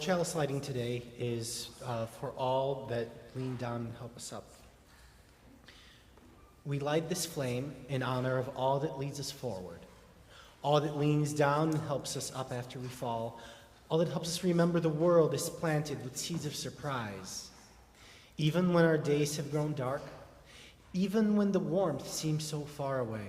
chalice lighting today is for all that lean down and help us up. We light this flame in honor of all that leads us forward, all that leans down and helps us up after we fall, all that helps us remember the world is planted with seeds of surprise. Even when our days have grown dark, even when the warmth seems so far away,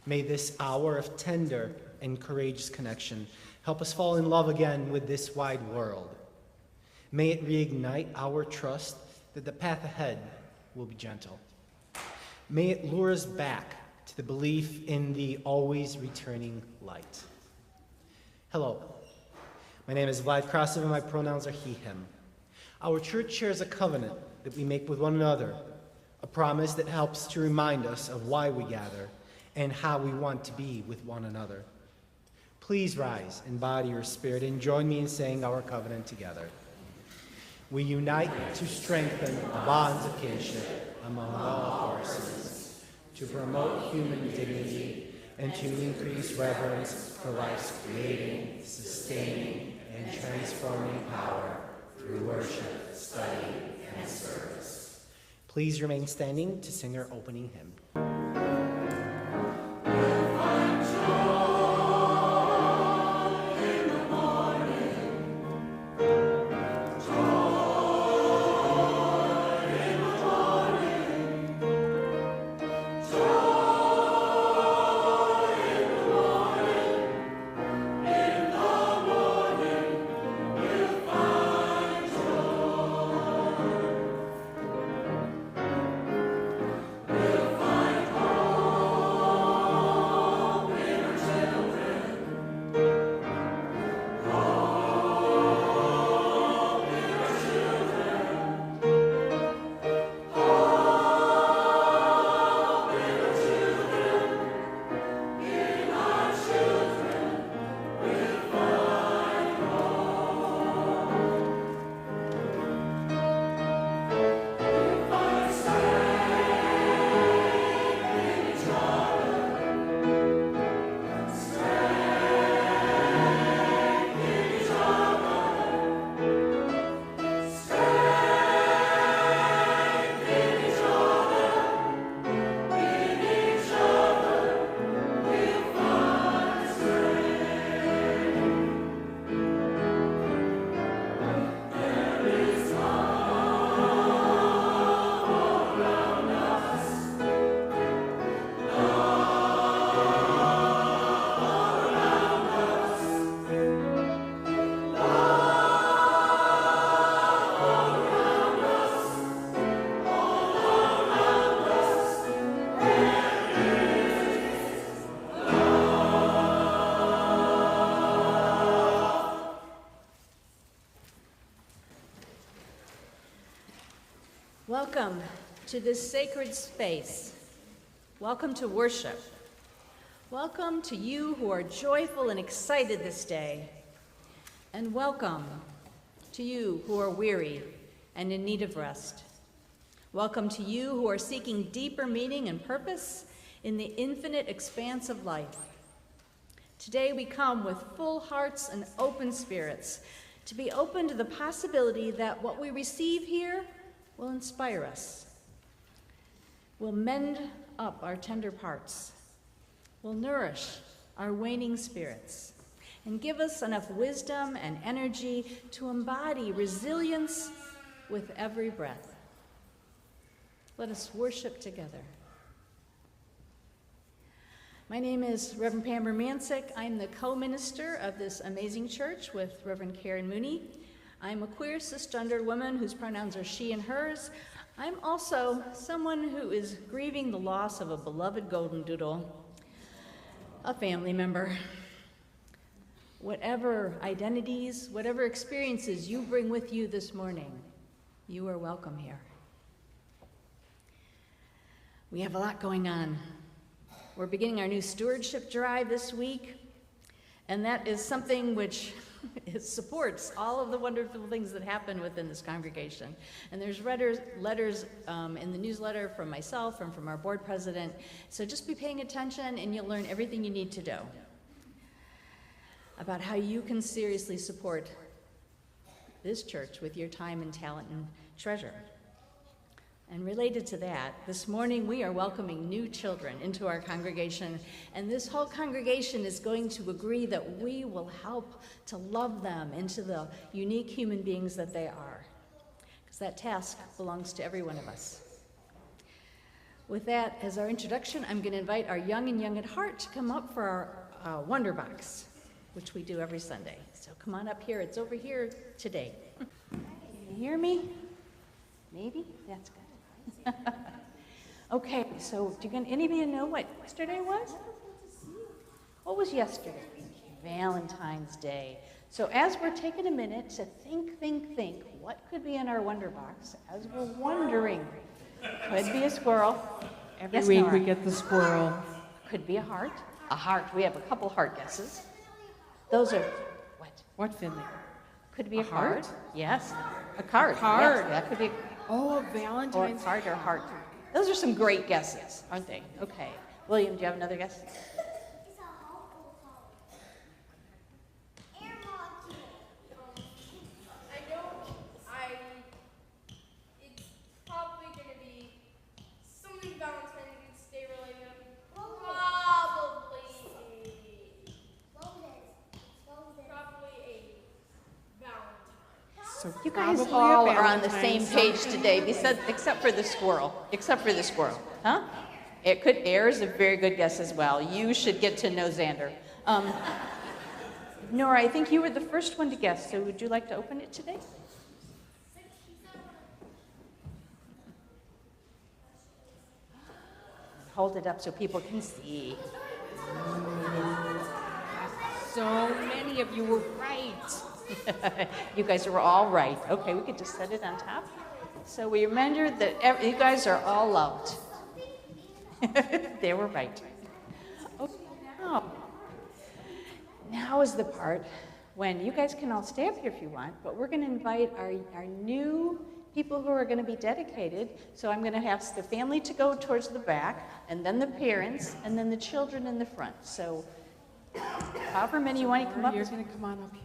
may this hour of tender and courageous connection help us fall in love again with this wide world. May it reignite our trust that the path ahead will be gentle. May it lure us back to the belief in the always returning light. Hello, my name is Vlad Krasov and my pronouns are he, him. Our church shares a covenant that we make with one another, a promise that helps to remind us of why we gather and how we want to be with one another. Please rise in body or spirit and join me in saying our covenant together. We unite to strengthen the bonds of kinship among all forces, to promote human dignity and to increase reverence for life's creating, sustaining, and transforming power through worship, study, and service. Please remain standing to sing our opening hymn. Welcome to this sacred space. Welcome to worship. Welcome to you who are joyful and excited this day. And welcome to you who are weary and in need of rest. Welcome to you who are seeking deeper meaning and purpose in the infinite expanse of life. Today we come with full hearts and open spirits to be open to the possibility that what we receive here will inspire us, will mend up our tender parts, will nourish our waning spirits, and give us enough wisdom and energy to embody resilience with every breath. Let us worship together. My name is Reverend Pam Rumancik. I'm the co-minister of this amazing church with Reverend Karen Mooney. I'm a queer cisgendered woman whose pronouns are she and hers. I'm also someone who is grieving the loss of a beloved golden doodle, a family member. Whatever identities, whatever experiences you bring with you this morning, you are welcome here. We have a lot going on. We're beginning our new stewardship drive this week, and that is something which it supports all of the wonderful things that happen within this congregation. And there's letters in the newsletter from myself and from our board president. So just be paying attention and you'll learn everything you need to know about how you can seriously support this church with your time and talent and treasure. And related to that, this morning we are welcoming new children into our congregation, and this whole congregation is going to agree that we will help to love them into the unique human beings that they are, because that task belongs to every one of us. With that as our introduction, I'm going to invite our young and young at heart to come up for our Wonder Box, which we do every Sunday. So come on up here. It's over here today. Can you hear me? Maybe? That's good. Okay, so anybody know what yesterday was? What was yesterday? Valentine's Day. So as we're taking a minute to think, what could be in our Wonder Box, as we're wondering, could be a squirrel. Every Yes, week Nora? we get the squirrel. Could be a heart. A heart. We have a couple heart guesses. Those are, what? What, Finley? Could be a heart? card. Yes. A card. card. Yes, that could be. Oh, a Or Valentine's. heart or heart. Those are some great guesses, aren't they? Okay. William, do you have another guess? It's probably going to be something Valentine's Day related. Probably a Valentine. So You guys probably a all are on the same Valentine's. page today, except for the squirrel. Huh? It could. Air is a very good guess as well. You should get to know Xander. Nora, I think you were the first one to guess, so would you like to open it today? Hold it up so people can see. So many of you were right. You guys are all right. Okay, we could just set it on top. So we remember that you guys are all loved. They were right. Okay, now is the part when you guys can all stay up here if you want, but we're going to invite our new people who are going to be dedicated. So I'm going to have the family to go towards the back, and then the parents, and then the children in the front. So however many you want to come up. You're going to come on up here.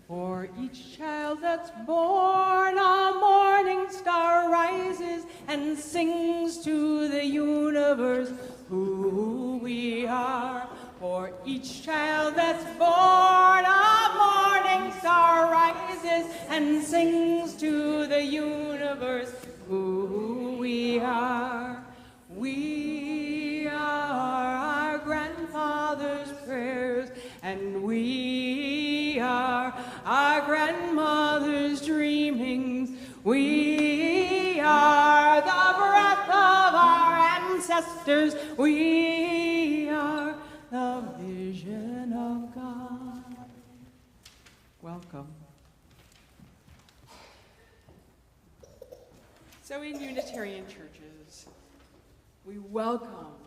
For each child that's born, a morning star rises and sings to the universe who we are. For each child that's born, a morning star rises and sings to the universe who we are. We are our grandfather's prayers, and we are our grandmother's dreamings. We are the breath of our ancestors. We are the vision of God. Welcome. So in Unitarian churches, we welcome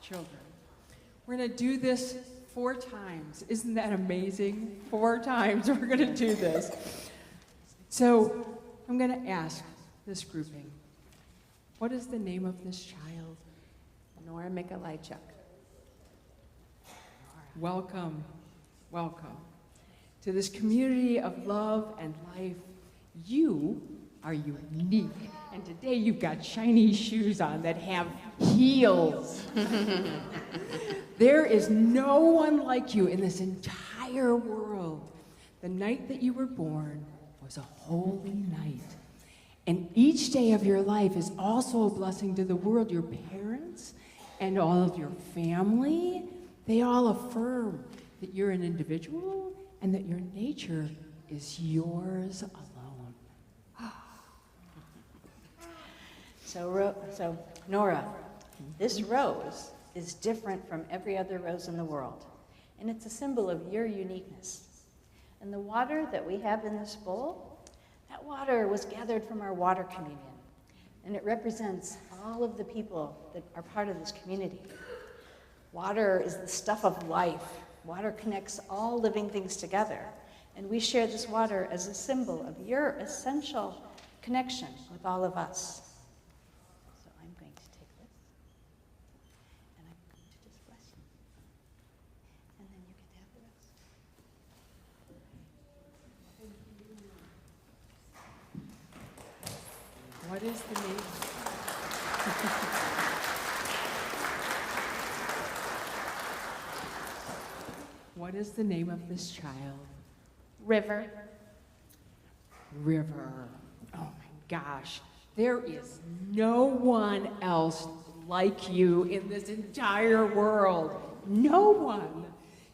children. We're going to do this 4 times. Isn't that amazing? 4 times we're going to do this. So I'm going to ask this grouping, what is the name of this child? Nora Mikolajchuk. Welcome, welcome to this community of love and life. You are unique. And today you've got shiny shoes on that have heels. There is no one like you in this entire world. The night that you were born was a holy night. And each day of your life is also a blessing to the world. Your parents and all of your family, they all affirm that you're an individual and that your nature is yours alone. So Nora, this rose is different from every other rose in the world, and it's a symbol of your uniqueness. And the water that we have in this bowl, that water was gathered from our water communion, and it represents all of the people that are part of this community. Water is the stuff of life. Water connects all living things together, and we share this water as a symbol of your essential connection with all of us. So I'm going to take this, and I'm going to just bless you, and then you get to have the rest. is the name? What is the name of this child? River. River. Oh my gosh. There is no one else like you in this entire world. No one.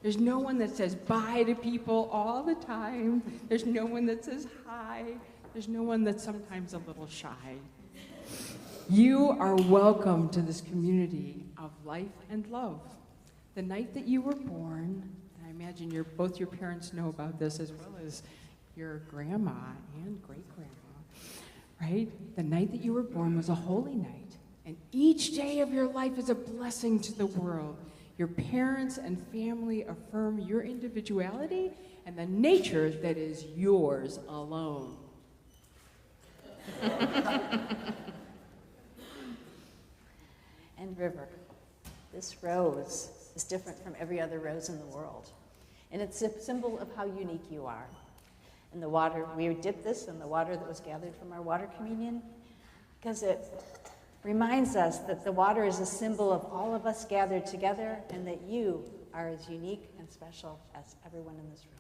There's no one that says bye to people all the time. There's no one that says hi. There's no one that's sometimes a little shy. You are welcome to this community of life and love. The night that you were born, I imagine both your parents know about this as well as your grandma and great-grandma, right? The night that you were born was a holy night, and each day of your life is a blessing to the world. Your parents and family affirm your individuality and the nature that is yours alone. And River, this rose is different from every other rose in the world. And it's a symbol of how unique you are. And the water, we dipped this in the water that was gathered from our water communion because it reminds us that the water is a symbol of all of us gathered together and that you are as unique and special as everyone in this room.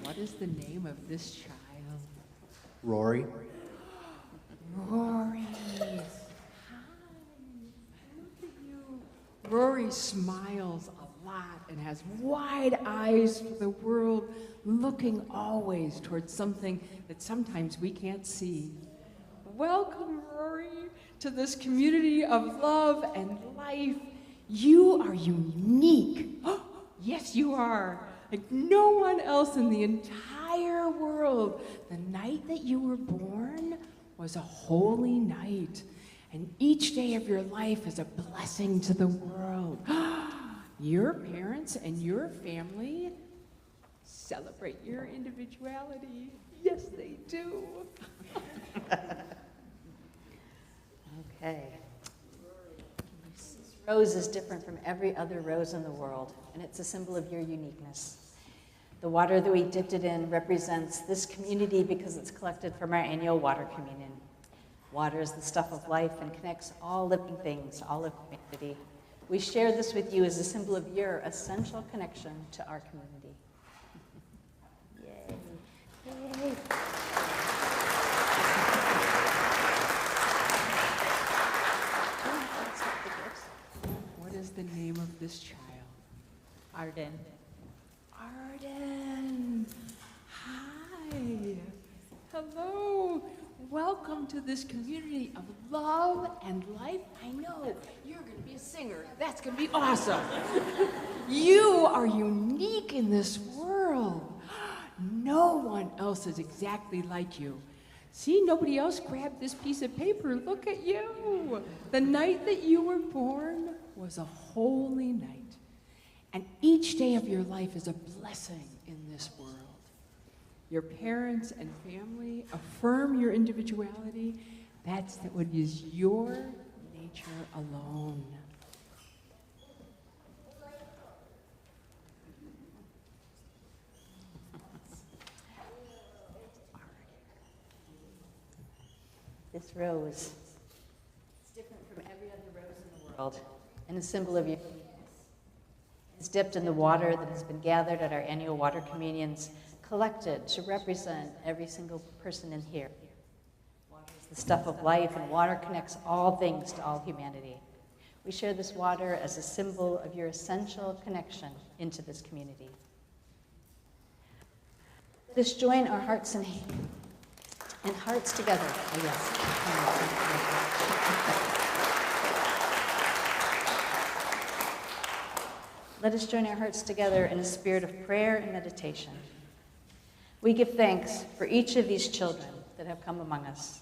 What is the name of this child? Rory. Rory. Hi. Look at you. Rory smiles a lot and has wide eyes for the world, looking always towards something that sometimes we can't see. Welcome, Rory, to this community of love and life. You are unique. Yes, you are. Like no one else in the entire world. The night that you were born was a holy night, and each day of your life is a blessing to the world. Your parents and your family celebrate your individuality. Yes, they do. Okay. This rose is different from every other rose in the world, and it's a symbol of your uniqueness. The water that we dipped it in represents this community because it's collected from our annual water communion. Water is the stuff of life and connects all living things, all of humanity. We share this with you as a symbol of your essential connection to our community. Yay. Yay. What is the name of this child? Arden. Arden. Hi. Hello. Welcome to this community of love and life. I know you're going to be a singer. That's going to be awesome. You are unique in this world. No one else is exactly like you. See, nobody else grabbed this piece of paper. Look at you. The night that you were born was a holy night. And each day of your life is a blessing in this world. Your parents and family affirm your individuality. That's what is your nature alone. This rose is different from every other rose in the world and a symbol of your uniqueness. It's dipped in the water that has been gathered at our annual water communions, collected to represent every single person in here. Water is the stuff of life, and water connects all things to all humanity. We share this water as a symbol of your essential connection into this community. Let us join our hearts and hearts together. Oh, yes. Let us join our hearts together in a spirit of prayer and meditation. We give thanks for each of these children that have come among us.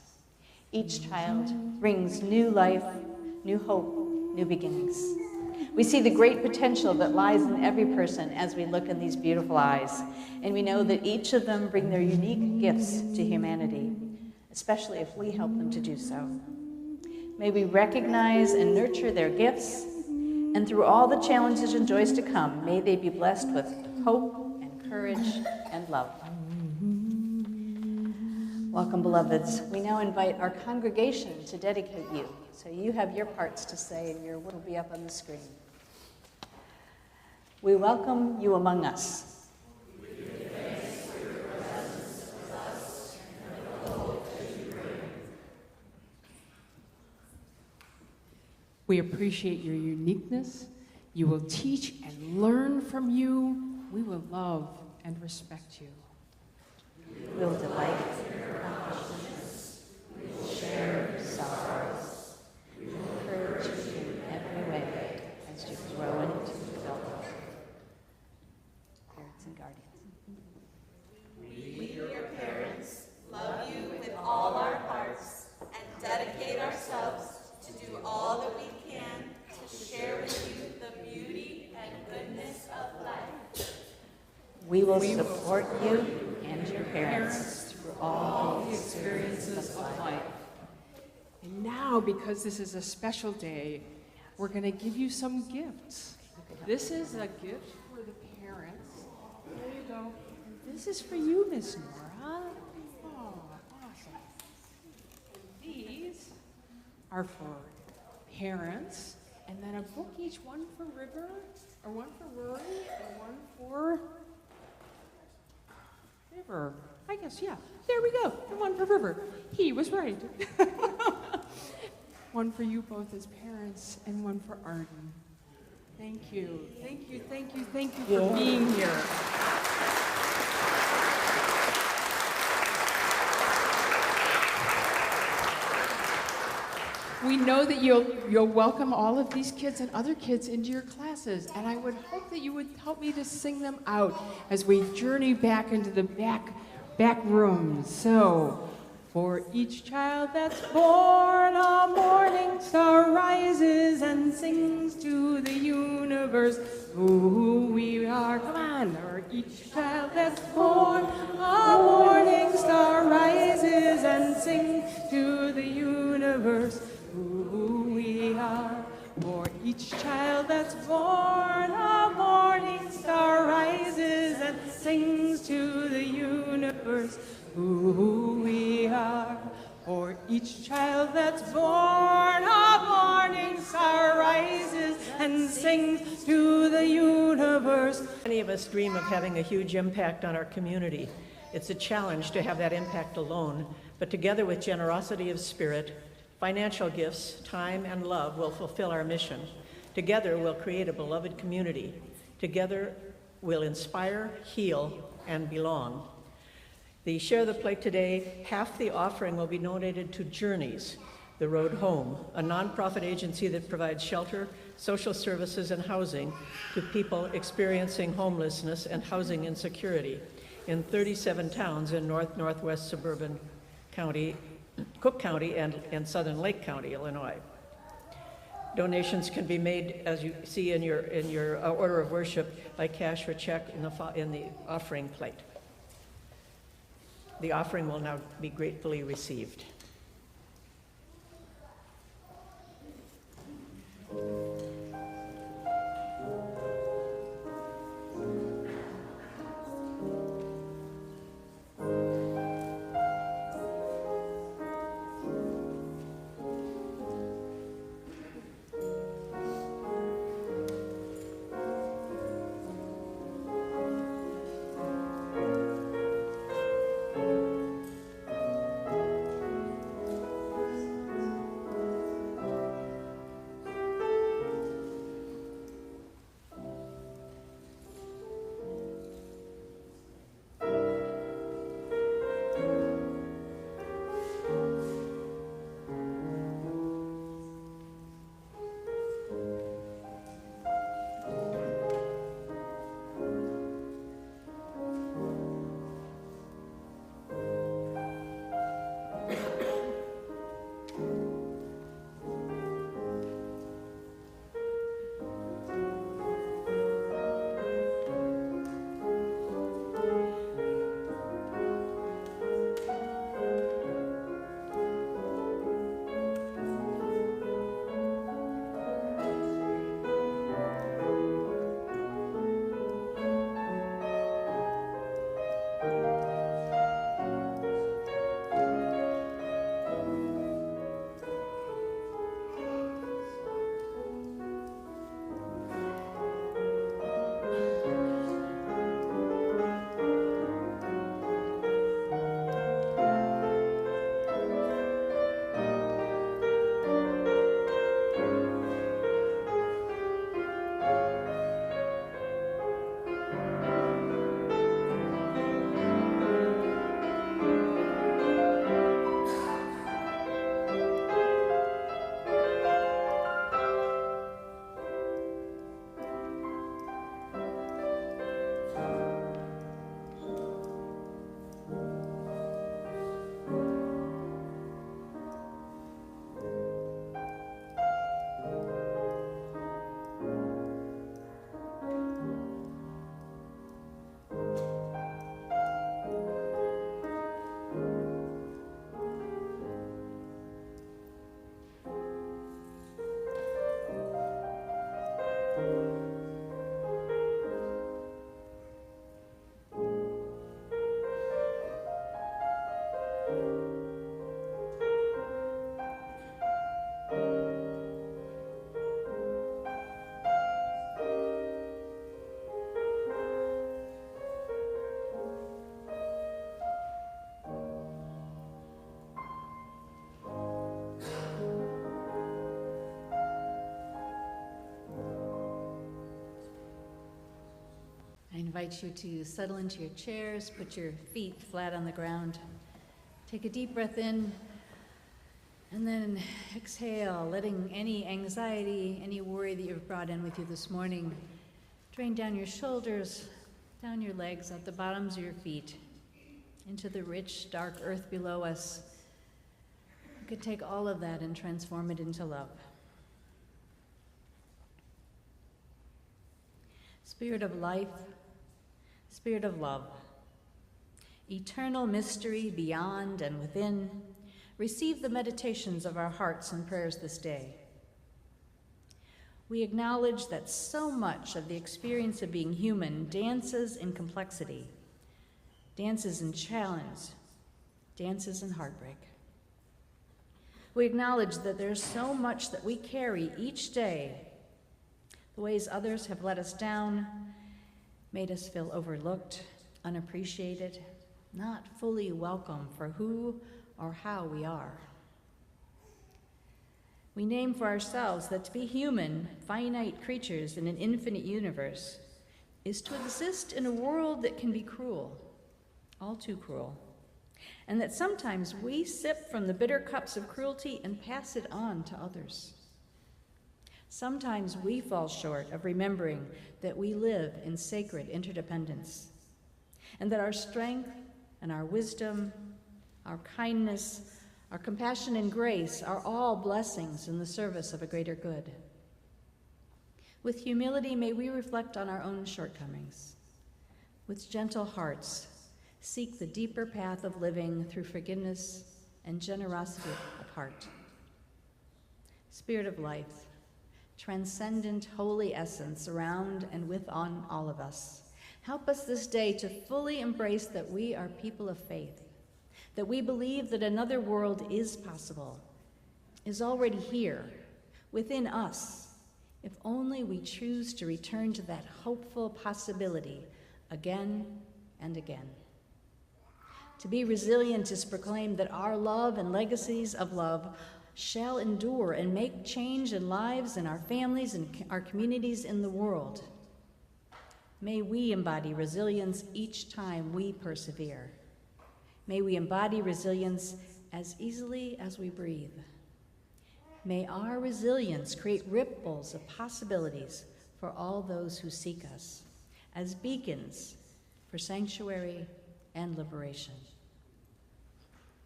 Each child brings new life, new hope, new beginnings. We see the great potential that lies in every person as we look in these beautiful eyes, and we know that each of them bring their unique gifts to humanity, especially if we help them to do so. May we recognize and nurture their gifts. And through all the challenges and joys to come, may they be blessed with hope and courage and love. Welcome, beloveds. We now invite our congregation to dedicate you. So you have your parts to say, and your word will be up on the screen. We welcome you among us. We appreciate your uniqueness. You will teach and learn from you. We will love and respect you. We will delight in your accomplishments. We will share your sorrows. We will encourage you in every way as you grow into adulthood. Parents and guardians. We, your parents, love you with all our hearts and dedicate ourselves to do all that we can to share with you the beauty and goodness of life. We will support you and your parents through all the experiences of life. And now, because this is a special day, we're going to give you some gifts. This is a gift for the parents. There you go. And this is for you, Miss Nora. Oh, awesome. And these are for parents, and then a book, each one for River, or one for Rory, and one for River. I guess, yeah. There we go. And one for River. He was right. One for you both as parents, and one for Arden. Thank you. Thank you, thank you, thank you for being here. We know that you'll welcome all of these kids and other kids into your classes, and I would hope that you would help me to sing them out as we journey back into the back rooms. So, for each child that's born, a morning star rises and sings to the universe who we are. Come on. For each child that's born, a morning star rises and sings to the universe who we are. For each child that's born, a morning star rises and sings to the universe who we are. For each child that's born, a morning star rises and sings to the universe. Many of us dream of having a huge impact on our community. It's a challenge to have that impact alone, but together with generosity of spirit, financial gifts, time, and love will fulfill our mission. Together, we'll create a beloved community. Together, we'll inspire, heal, and belong. The Share the Plate today, half the offering will be donated to Journeys, The Road Home, a nonprofit agency that provides shelter, social services, and housing to people experiencing homelessness and housing insecurity in 37 towns in northwest suburban county, Cook County, and southern Lake County, Illinois. Donations can be made, as you see in your order of worship, by cash or check in the offering plate. The offering will now be gratefully received. invite you to settle into your chairs, put your feet flat on the ground. Take a deep breath in, and then exhale, letting any anxiety, any worry that you've brought in with you this morning drain down your shoulders, down your legs, out the bottoms of your feet, into the rich, dark earth below us. You could take all of that and transform it into love. Spirit of life, Spirit of love, eternal mystery beyond and within, receive the meditations of our hearts and prayers this day. We acknowledge that so much of the experience of being human dances in complexity, dances in challenge, dances in heartbreak. We acknowledge that there's so much that we carry each day, the ways others have let us down, made us feel overlooked, unappreciated, not fully welcome for who or how we are. We name for ourselves that to be human, finite creatures in an infinite universe, is to exist in a world that can be cruel, all too cruel, and that sometimes we sip from the bitter cups of cruelty and pass it on to others. Sometimes we fall short of remembering that we live in sacred interdependence, and that our strength and our wisdom, our kindness, our compassion and grace are all blessings in the service of a greater good. With humility, may we reflect on our own shortcomings. With gentle hearts, seek the deeper path of living through forgiveness and generosity of heart. Spirit of life, transcendent holy essence around and within all of us, help us this day to fully embrace that we are people of faith, that we believe that another world is possible, is already here, within us, if only we choose to return to that hopeful possibility again and again. To be resilient is proclaim that our love and legacies of love shall endure and make change in lives and our families and our communities in the world. May we embody resilience each time we persevere. May we embody resilience as easily as we breathe. May our resilience create ripples of possibilities for all those who seek us, as beacons for sanctuary and liberation.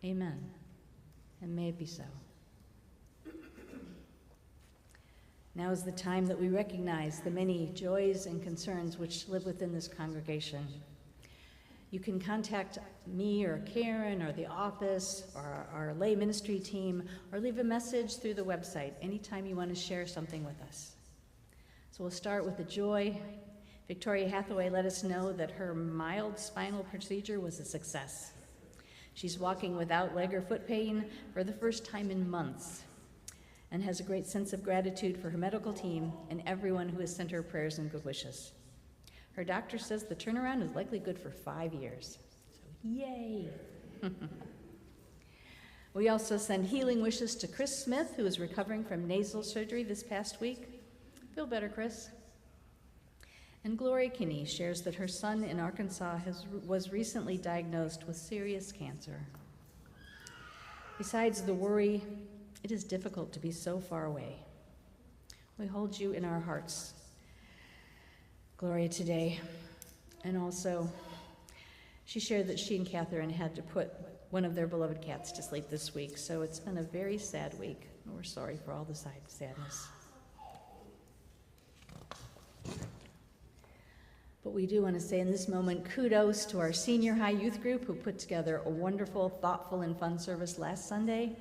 Amen, and may it be so. Now is the time that we recognize the many joys and concerns which live within this congregation. You can contact me or Karen or the office or our lay ministry team, or leave a message through the website anytime you want to share something with us. So we'll start with the joy. Victoria Hathaway let us know that her mild spinal procedure was a success. She's walking without leg or foot pain for the first time in months, and has a great sense of gratitude for her medical team and everyone who has sent her prayers and good wishes. Her doctor says the turnaround is likely good for 5 years. So yay! We also send healing wishes to Chris Smith, who is recovering from nasal surgery this past week. Feel better, Chris. And Gloria Kinney shares that her son in Arkansas was recently diagnosed with serious cancer. Besides the worry, it is difficult to be so far away. We hold you in our hearts, Gloria, today. And also, she shared that she and Catherine had to put one of their beloved cats to sleep this week, so it's been a very sad week. We're sorry for all the sadness. But we do want to say in this moment, kudos to our senior high youth group who put together a wonderful, thoughtful, and fun service last Sunday.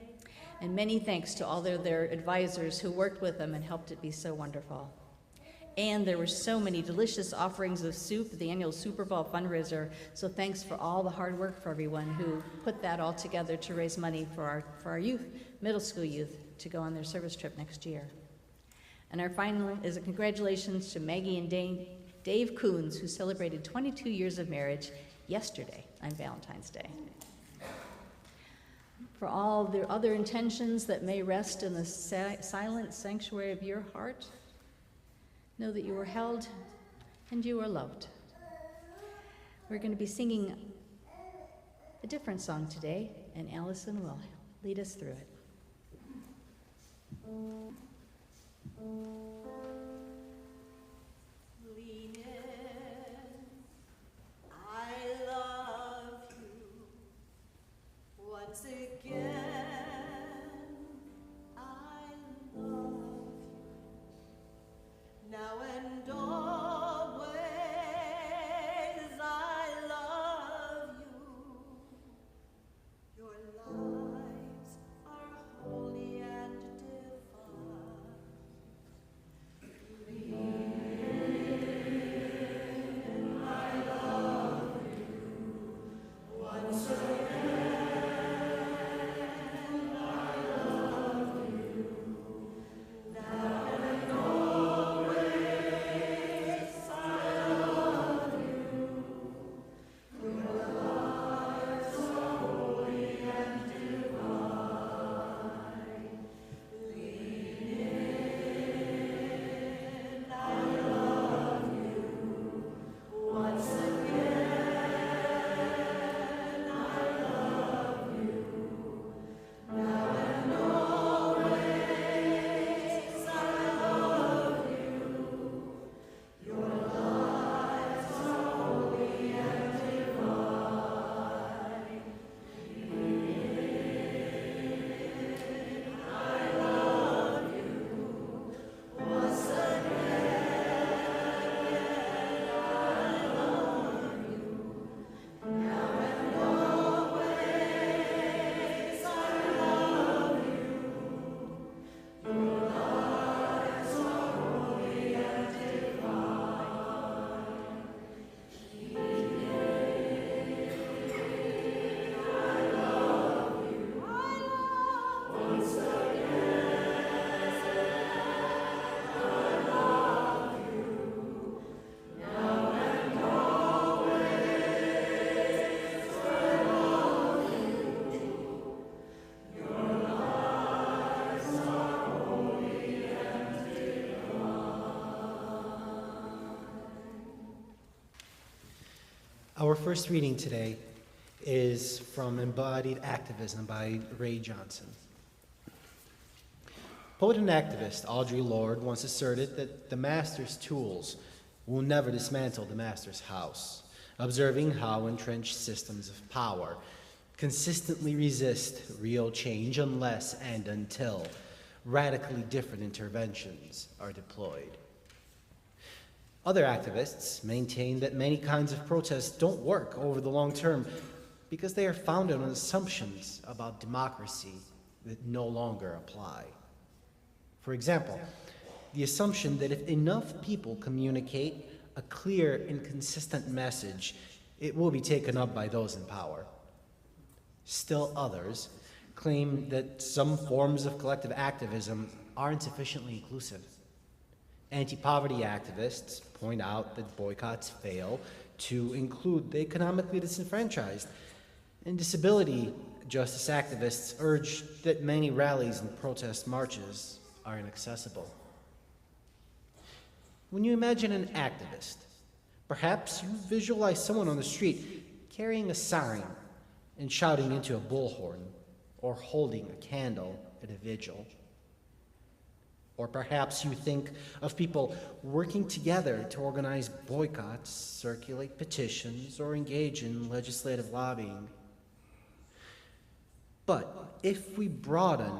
And many thanks to all their advisors who worked with them and helped it be so wonderful. And there were so many delicious offerings of soup at the annual Super Bowl fundraiser, so thanks for all the hard work for everyone who put that all together to raise money for our youth, middle school youth, to go on their service trip next year. And our final is a congratulations to Maggie and Dave Coons, who celebrated 22 years of marriage yesterday on Valentine's Day. For all the other intentions that may rest in the silent sanctuary of your heart, know that you are held and you are loved. We're going to be singing a different song today, and Allison will lead us through it. Lean in, I love you. Once again, I love you. Now and always, I love you. Your lives are holy and divine. Our first reading today is from Embodied Activism by Ray Johnson. Poet and activist Audre Lorde once asserted that the master's tools will never dismantle the master's house, observing how entrenched systems of power consistently resist real change unless and until radically different interventions are deployed. Other activists maintain that many kinds of protests don't work over the long term because they are founded on assumptions about democracy that no longer apply. For example, the assumption that if enough people communicate a clear and consistent message, it will be taken up by those in power. Still others claim that some forms of collective activism aren't sufficiently inclusive. Anti-poverty activists point out that boycotts fail to include the economically disenfranchised, and disability justice activists urge that many rallies and protest marches are inaccessible. When you imagine an activist, perhaps you visualize someone on the street carrying a sign and shouting into a bullhorn, or holding a candle at a vigil. Or perhaps you think of people working together to organize boycotts, circulate petitions, or engage in legislative lobbying. But if we broaden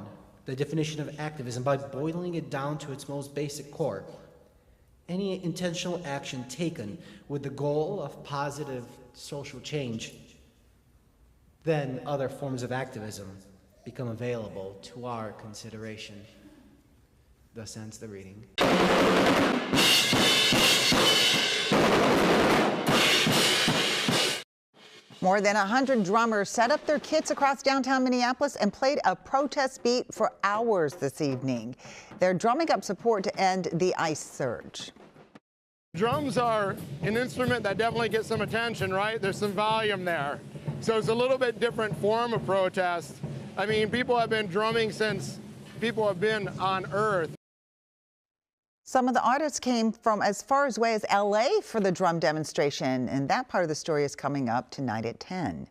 the definition of activism by boiling it down to its most basic core, any intentional action taken with the goal of positive social change, then other forms of activism become available to our consideration. Thus ends the reading. More than 100 drummers set up their kits across downtown Minneapolis and played a protest beat for hours this evening. They're drumming up support to end the ice surge. Drums are an instrument that definitely gets some attention, right? There's some volume there. So it's a little bit different form of protest. I mean, people have been drumming since people have been on Earth. Some of the artists came from as far away as LA for the drum demonstration, and that part of the story is coming up tonight at 10.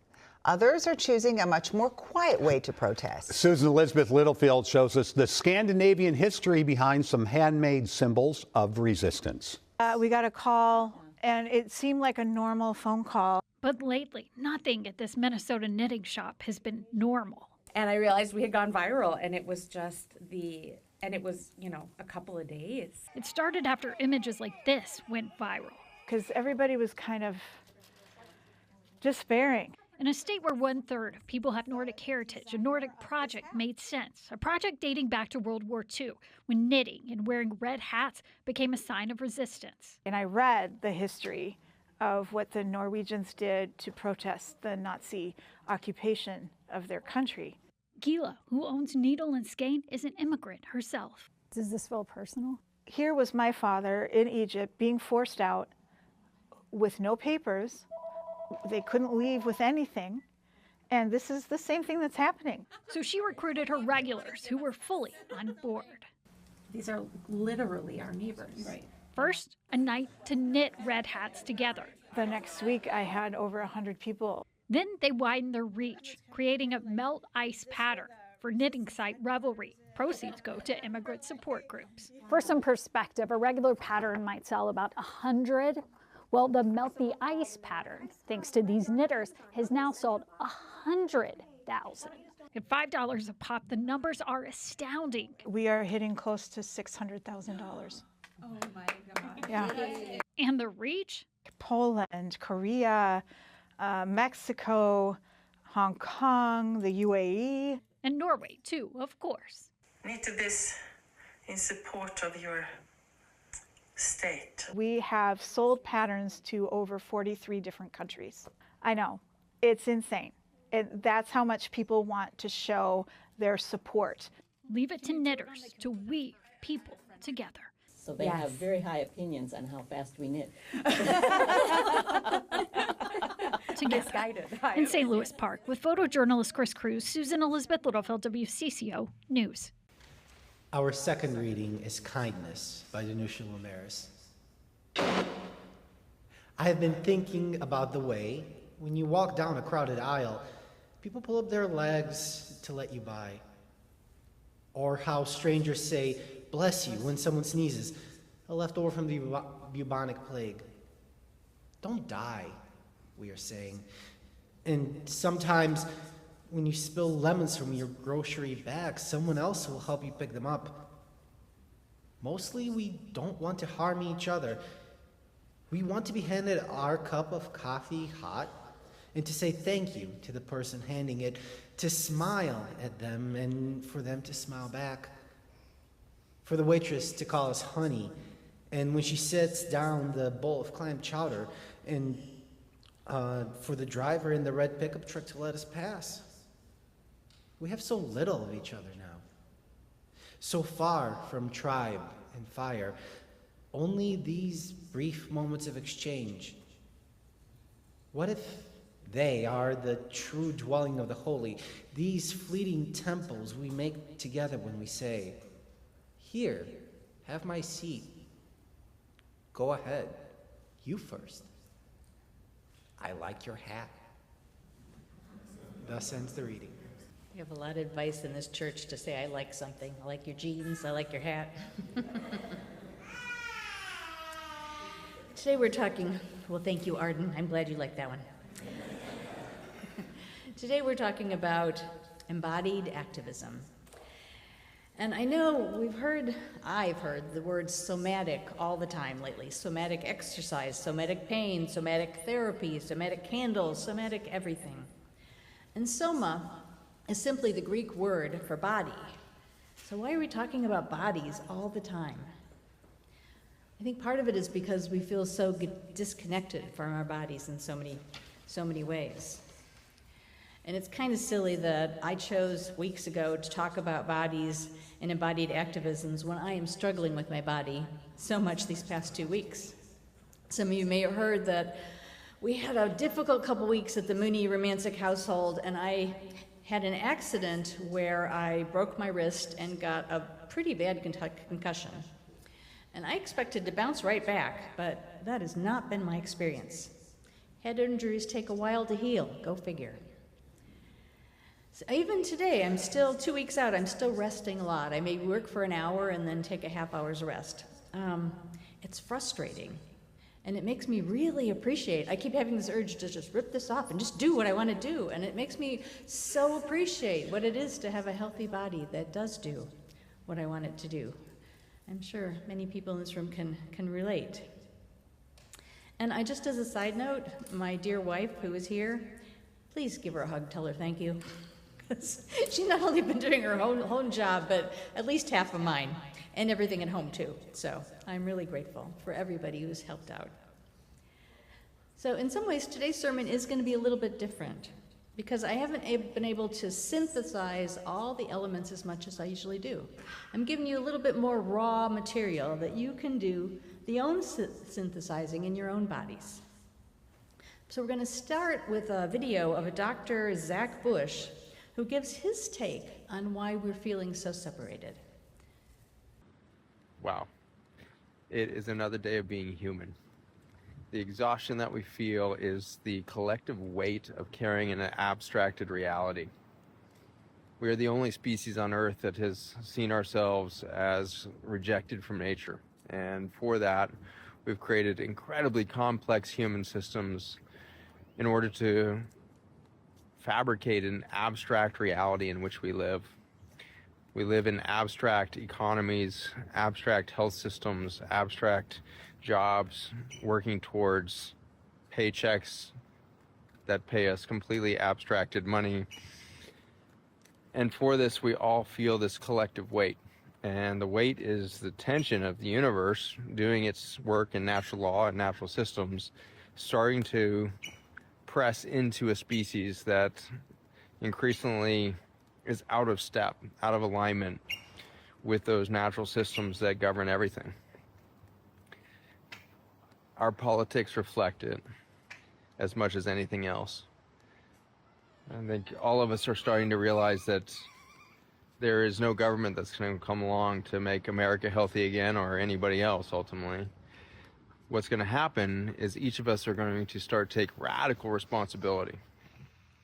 Others are choosing a much more quiet way to protest. Susan Elizabeth Littlefield shows us the Scandinavian history behind some handmade symbols of resistance. We got a call, and it seemed like a normal phone call. But lately, nothing at this Minnesota knitting shop has been normal. And I realized we had gone viral, and it was just and it was, a couple of days. It started after images like this went viral. Because everybody was kind of despairing. In a state where 1/3 of people have Nordic heritage, a Nordic project made sense. A project dating back to World War II, when knitting and wearing red hats became a sign of resistance. And I read the history of what the Norwegians did to protest the Nazi occupation of their country. Gila, who owns Needle and Skein, is an immigrant herself. Does this feel personal? Here was my father in Egypt being forced out with no papers. They couldn't leave with anything. And this is the same thing that's happening. So she recruited her regulars who were fully on board. These are literally our neighbors. Right. First, a night to knit red hats together. The next week, I had over 100 people. Then they widened their reach, creating a melt ice pattern for knitting site Revelry. Proceeds go to immigrant support groups. For some perspective, a regular pattern might sell about 100. Well, the Melt the Ice pattern, thanks to these knitters, has now sold 100,000. At $5 a pop, the numbers are astounding. We are hitting close to $600,000. Oh my God. Yeah. And the reach? Poland, Korea, Mexico, Hong Kong, the UAE. And Norway, too, of course. Knit this in support of your state. We have sold patterns to over 43 different countries. I know, it's insane. That's how much people want to show their support. Leave it to knitters to weave people together. So they have very high opinions on how fast we knit. Together. In St. Louis Park, with photojournalist Chris Cruz, Susan Elizabeth Littlefield, WCCO News. Our second reading is Kindness by Danusha Lamaris. I have been thinking about the way, when you walk down a crowded aisle, people pull up their legs to let you by. Or how strangers say, "Bless you," when someone sneezes, a leftover from the bubonic plague. Don't die, we are saying. And sometimes, when you spill lemons from your grocery bag, someone else will help you pick them up. Mostly, we don't want to harm each other. We want to be handed our cup of coffee hot and to say thank you to the person handing it, to smile at them and for them to smile back. For the waitress to call us honey, and when she sets down the bowl of clam chowder, and for the driver in the red pickup truck to let us pass. We have so little of each other now. So far from tribe and fire, only these brief moments of exchange. What if they are the true dwelling of the holy, these fleeting temples we make together when we say, "Here, have my seat. Go ahead, you first. I like your hat." Thus ends the reading. You have a lot of advice in this church to say, "I like something. I like your jeans. I like your hat." Today we're talking, well, thank you, Arden. I'm glad you liked that one. Today we're talking about embodied activism. And I know I've heard the word somatic all the time lately. Somatic exercise, somatic pain, somatic therapy, somatic candles, somatic everything. And soma is simply the Greek word for body. So why are we talking about bodies all the time? I think part of it is because we feel so disconnected from our bodies in so many ways. And it's kind of silly that I chose weeks ago to talk about bodies and embodied activisms when I am struggling with my body so much these past 2 weeks. Some of you may have heard that we had a difficult couple weeks at the Rumancik household, and I had an accident where I broke my wrist and got a pretty bad concussion. And I expected to bounce right back, but that has not been my experience. Head injuries take a while to heal, go figure. So even today, I'm still 2 weeks out, I'm still resting a lot. I may work for an hour and then take a half hour's rest. It's frustrating, and it makes me really appreciate. I keep having this urge to just rip this off and just do what I want to do, and it makes me so appreciate what it is to have a healthy body that does do what I want it to do. I'm sure many people in this room can relate. And I just as a side note, my dear wife who is here, please give her a hug, tell her thank you. She's not only been doing her own job, but at least half of mine, and everything at home too. So I'm really grateful for everybody who's helped out. So in some ways, today's sermon is going to be a little bit different, because I haven't been able to synthesize all the elements as much as I usually do. I'm giving you a little bit more raw material that you can do the own synthesizing in your own bodies. So we're going to start with a video of a Dr. Zach Bush, who gives his take on why we're feeling so separated. Wow. It is another day of being human. The exhaustion that we feel is the collective weight of carrying an abstracted reality. We are the only species on Earth that has seen ourselves as rejected from nature. And for that, we've created incredibly complex human systems in order to fabricate an abstract reality in which we live. We live in abstract economies, abstract health systems, abstract jobs, working towards paychecks that pay us completely abstracted money. And for this, we all feel this collective weight. And the weight is the tension of the universe doing its work in natural law and natural systems, starting to press into a species that increasingly is out of step, out of alignment with those natural systems that govern everything. Our politics reflect it as much as anything else. I think all of us are starting to realize that there is no government that's going to come along to make America healthy again, or anybody else ultimately. What's going to happen is each of us are going to start to take radical responsibility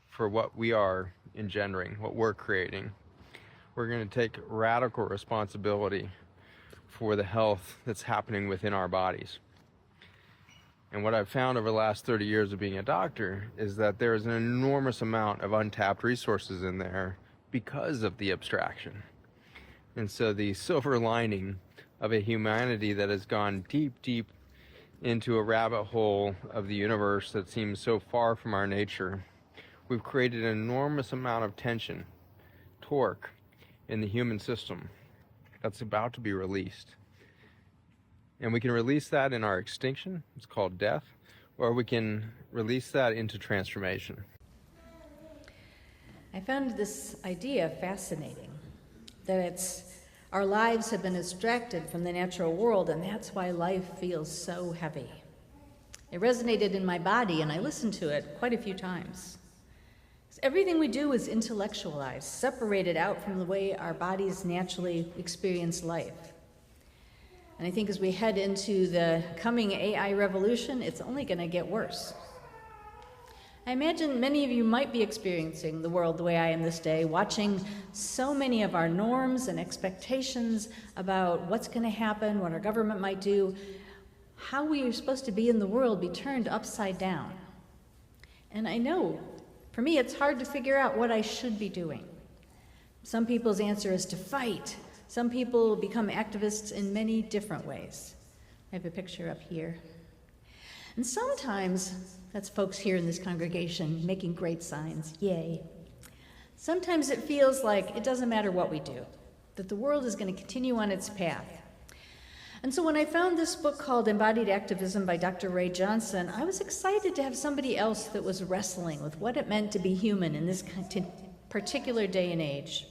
for what we are engendering, what we're creating. We're going to take radical responsibility for the health that's happening within our bodies. And what I've found over the last 30 years of being a doctor is that there is an enormous amount of untapped resources in there because of the abstraction. And so the silver lining of a humanity that has gone deep, deep into a rabbit hole of the universe that seems so far from our nature, we've created an enormous amount of tension, torque, in the human system that's about to be released. And we can release that in our extinction, it's called death, or we can release that into transformation. I found this idea fascinating, that our lives have been abstracted from the natural world, and that's why life feels so heavy. It resonated in my body, and I listened to it quite a few times. Everything we do is intellectualized, separated out from the way our bodies naturally experience life. And I think as we head into the coming AI revolution, it's only going to get worse. I imagine many of you might be experiencing the world the way I am this day, watching so many of our norms and expectations about what's going to happen, what our government might do, how we are supposed to be in the world be turned upside down. And I know, for me, it's hard to figure out what I should be doing. Some people's answer is to fight. Some people become activists in many different ways. I have a picture up here. And sometimes, that's folks here in this congregation making great signs, yay. Sometimes it feels like it doesn't matter what we do, that the world is going to continue on its path. And so when I found this book called Embodied Activism by Dr. Ray Johnson, I was excited to have somebody else that was wrestling with what it meant to be human in this particular day and age.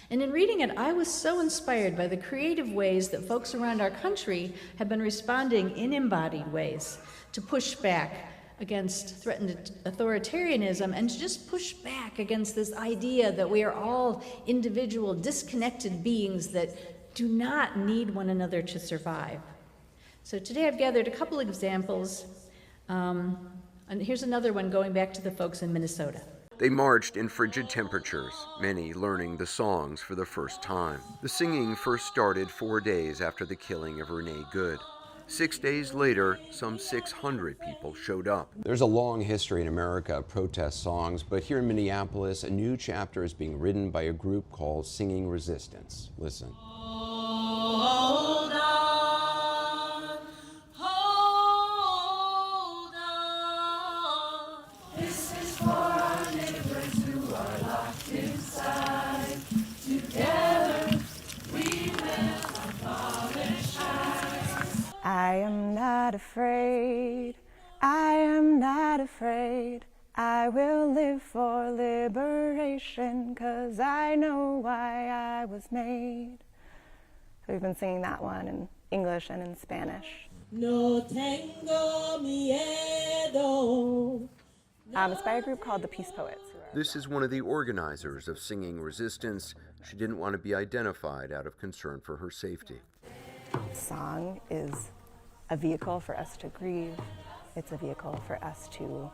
And in reading it, I was so inspired by the creative ways that folks around our country have been responding in embodied ways to push back against threatened authoritarianism and to just push back against this idea that we are all individual, disconnected beings that do not need one another to survive. So today I've gathered a couple examples, and here's another one going back to the folks in Minnesota. They marched in frigid temperatures, many learning the songs for the first time. The singing first started 4 days after the killing of Renee Good. 6 days later, some 600 people showed up. There's a long history in America of protest songs, but here in Minneapolis, a new chapter is being written by a group called Singing Resistance. Listen. Hold on, hold on. This is for our neighbors who are locked inside. Together we will abolish ICE. I am not afraid. I am not afraid. I will live for liberation, 'cause I know why I was made. We've been singing that one in English and in Spanish. No tengo miedo. It's by a group called the Peace Poets. This is one of the organizers of Singing Resistance. She didn't want to be identified out of concern for her safety. Song is a vehicle for us to grieve. It's a vehicle for us to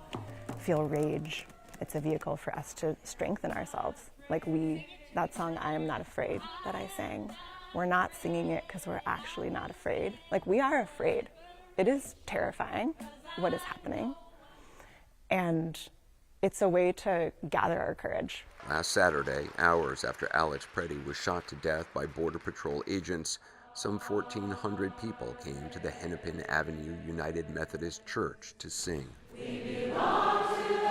feel rage. It's a vehicle for us to strengthen ourselves. Like that song, I Am Not Afraid, that I sang, we're not singing it because we're actually not afraid. Like, we are afraid. It is terrifying what is happening. And it's a way to gather our courage. Last Saturday, hours after Alex Preddy was shot to death by Border Patrol agents, some 1,400 people came to the Hennepin Avenue United Methodist Church to sing. We belong to them,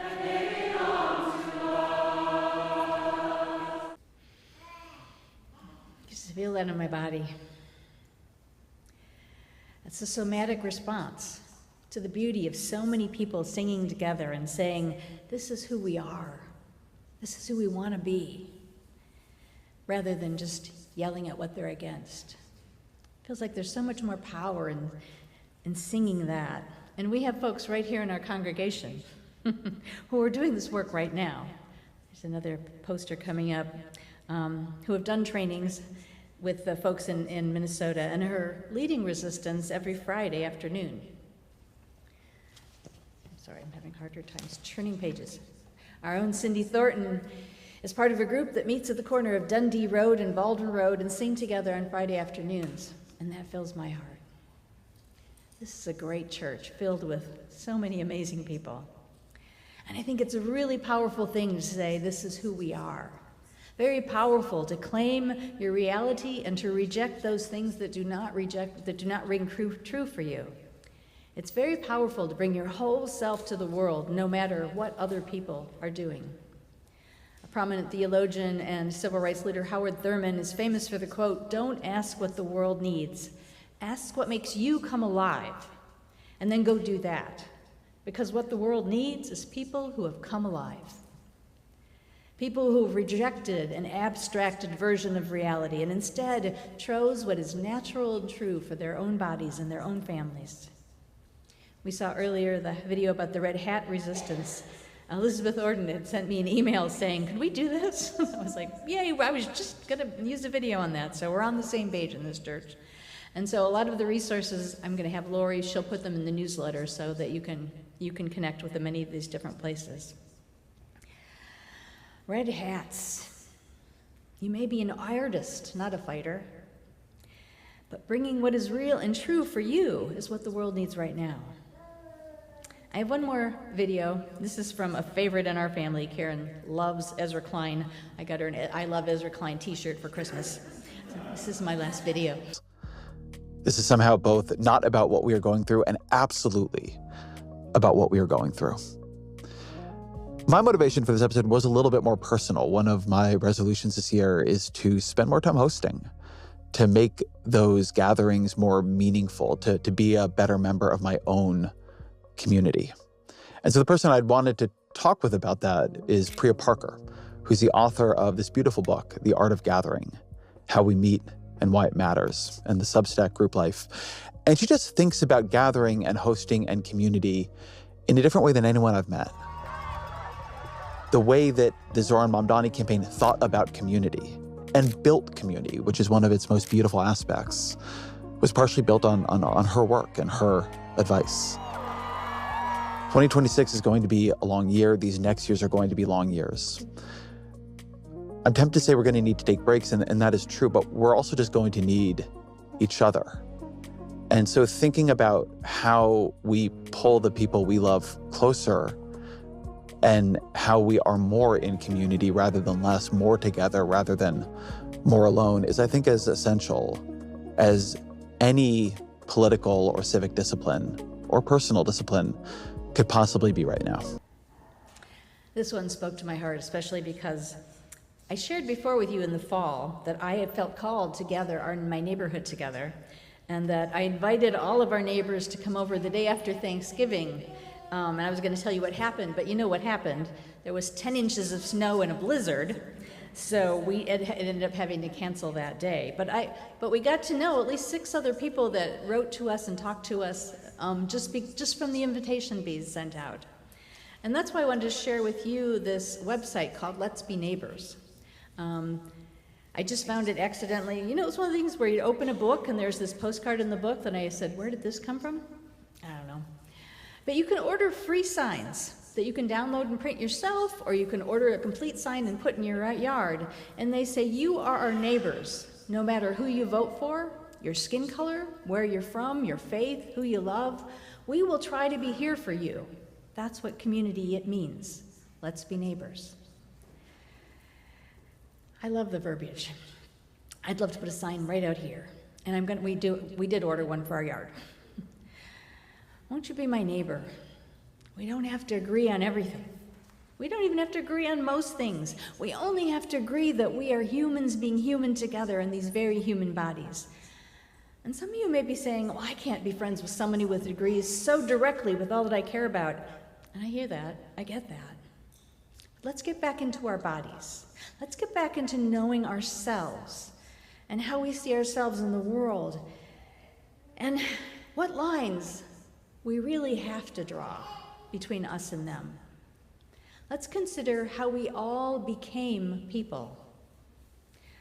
and they belong to us. Just feel that in my body. That's a somatic response to the beauty of so many people singing together and saying, this is who we are. This is who we want to be, rather than just yelling at what they're against. It feels like there's so much more power in singing that. And we have folks right here in our congregation who are doing this work right now. There's another poster coming up, who have done trainings with the folks in Minnesota and are leading resistance every Friday afternoon. I'm sorry, I'm having harder times turning pages. Our own Cindy Thornton is part of a group that meets at the corner of Dundee Road and Baldwin Road and sing together on Friday afternoons, and that fills my heart. This is a great church filled with so many amazing people. And I think it's a really powerful thing to say, this is who we are. Very powerful to claim your reality and to reject those things that do not ring true for you. It's very powerful to bring your whole self to the world, no matter what other people are doing. A prominent theologian and civil rights leader, Howard Thurman, is famous for the quote, "Don't ask what the world needs. Ask what makes you come alive, and then go do that. Because what the world needs is people who have come alive. People who have rejected an abstracted version of reality and instead chose what is natural and true for their own bodies and their own families." We saw earlier the video about the red hat resistance. Elizabeth Orden had sent me an email saying, "Could we do this?" I was like, yay, I was just gonna use a video on that, so we're on the same page in this church. And so a lot of the resources, I'm gonna have Lori, she'll put them in the newsletter so that you can connect with them in many of these different places. Red hats. You may be an artist, not a fighter, but bringing what is real and true for you is what the world needs right now. I have one more video. This is from a favorite in our family. Karen loves Ezra Klein. I got her an I Love Ezra Klein t-shirt for Christmas. So this is my last video. This is somehow both not about what we are going through and absolutely about what we are going through. My motivation for this episode was a little bit more personal. One of my resolutions this year is to spend more time hosting, to make those gatherings more meaningful, to be a better member of my own community. And so the person I'd wanted to talk with about that is Priya Parker, who's the author of this beautiful book, The Art of Gathering, How We Meet and Why It Matters, and the Substack Group Life. And she just thinks about gathering and hosting and community in a different way than anyone I've met. the way that the Zoran Mamdani campaign thought about community and built community, which is one of its most beautiful aspects, was partially built on her work and her advice. 2026 is going to be a long year. These next years are going to be long years. I'm tempted to say we're going to need to take breaks, and that is true, but we're also just going to need each other. And so thinking about how we pull the people we love closer and how we are more in community rather than less, more together rather than more alone, is, I think, as essential as any political or civic discipline or personal discipline could possibly be right now. This one spoke to my heart, especially because I shared before with you in the fall that I had felt called to gather my neighborhood together, and that I invited all of our neighbors to come over the day after Thanksgiving. And I was going to tell you what happened, but you know what happened. There was 10 inches of snow and a blizzard, so we ended up having to cancel that day. But we got to know at least 6 other people that wrote to us and talked to us just from the invitation bees sent out. And that's why I wanted to share with you this website called Let's Be Neighbors. I just found it accidentally. You know, it's one of the things where you open a book and there's this postcard in the book, and I said, where did this come from? I don't know. But you can order free signs that you can download and print yourself, or you can order a complete sign and put in your yard. And they say, you are our neighbors, no matter who you vote for, your skin color, where you're from, your faith, who you love. We will try to be here for you. That's what community it means. Let's be neighbors. I love the verbiage. I'd love to put a sign right out here. And we did order one for our yard. Won't you be my neighbor? We don't have to agree on everything. We don't even have to agree on most things. We only have to agree that we are humans being human together in these very human bodies. And some of you may be saying, well, I can't be friends with somebody who agrees so directly with all that I care about. And I hear that. I get that. Let's get back into our bodies. Let's get back into knowing ourselves and how we see ourselves in the world and what lines we really have to draw between us and them. Let's consider how we all became people.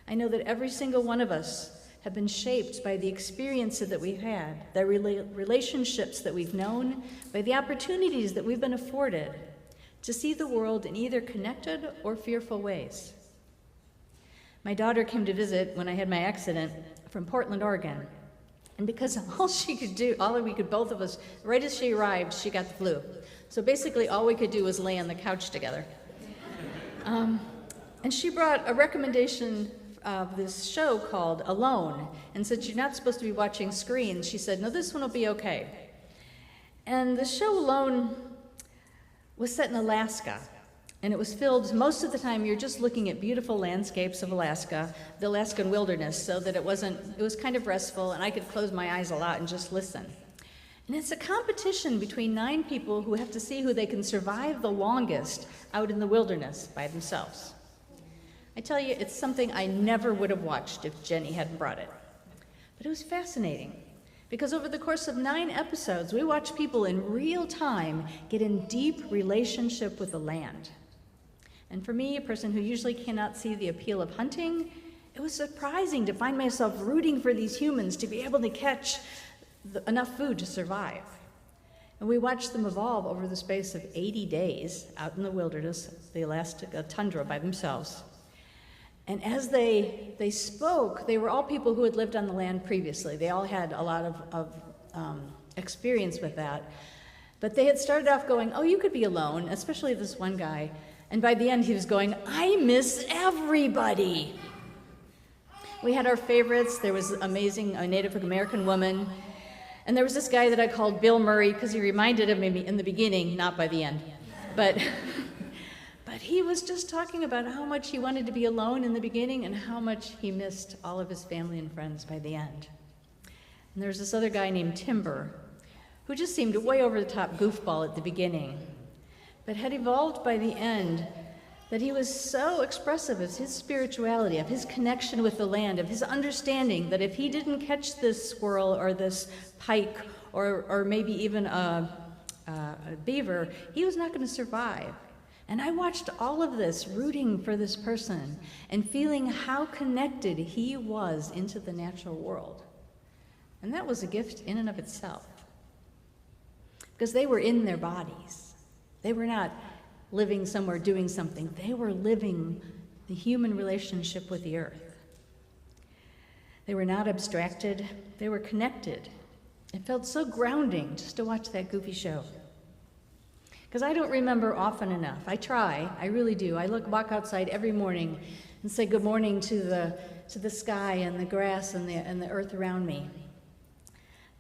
I know that every single one of us have been shaped by the experiences that we've had, the relationships that we've known, by the opportunities that we've been afforded to see the world in either connected or fearful ways. My daughter came to visit when I had my accident from Portland, Oregon. And because both of us, right as she arrived, she got the flu. So basically all we could do was lay on the couch together. And she brought a recommendation of this show called Alone. And since you're not supposed to be watching screens, she said, no, this one will be okay. And the show Alone was set in Alaska. And it was filled, most of the time you're just looking at beautiful landscapes of Alaska, the Alaskan wilderness, so that it was kind of restful, and I could close my eyes a lot and just listen. And it's a competition between 9 people who have to see who they can survive the longest out in the wilderness by themselves. I tell you, it's something I never would have watched if Jenny hadn't brought it. But it was fascinating, because over the course of 9 episodes, we watched people in real time get in deep relationship with the land. And for me, a person who usually cannot see the appeal of hunting, it was surprising to find myself rooting for these humans to be able to catch enough food to survive. And we watched them evolve over the space of 80 days out in the wilderness, the Alaska tundra by themselves. And as they spoke, they were all people who had lived on the land previously. They all had a lot of experience with that. But they had started off going, oh, you could be alone, especially this one guy. And by the end, he was going, I miss everybody. We had our favorites. There was a Native American woman. And there was this guy that I called Bill Murray because he reminded him of me in the beginning, not by the end. But he was just talking about how much he wanted to be alone in the beginning and how much he missed all of his family and friends by the end. And there was this other guy named Timber who just seemed a way over the top goofball at the beginning, but had evolved by the end that he was so expressive of his spirituality, of his connection with the land, of his understanding that if he didn't catch this squirrel or this pike or maybe even a beaver, he was not going to survive. And I watched all of this, rooting for this person and feeling how connected he was into the natural world. And that was a gift in and of itself. Because they were in their bodies. They were not living somewhere doing something. They were living the human relationship with the earth. They were not abstracted. They were connected. It felt so grounding just to watch that goofy show. Because I don't remember often enough. I try, I really do. I walk outside every morning and say good morning to the sky and the grass and the earth around me.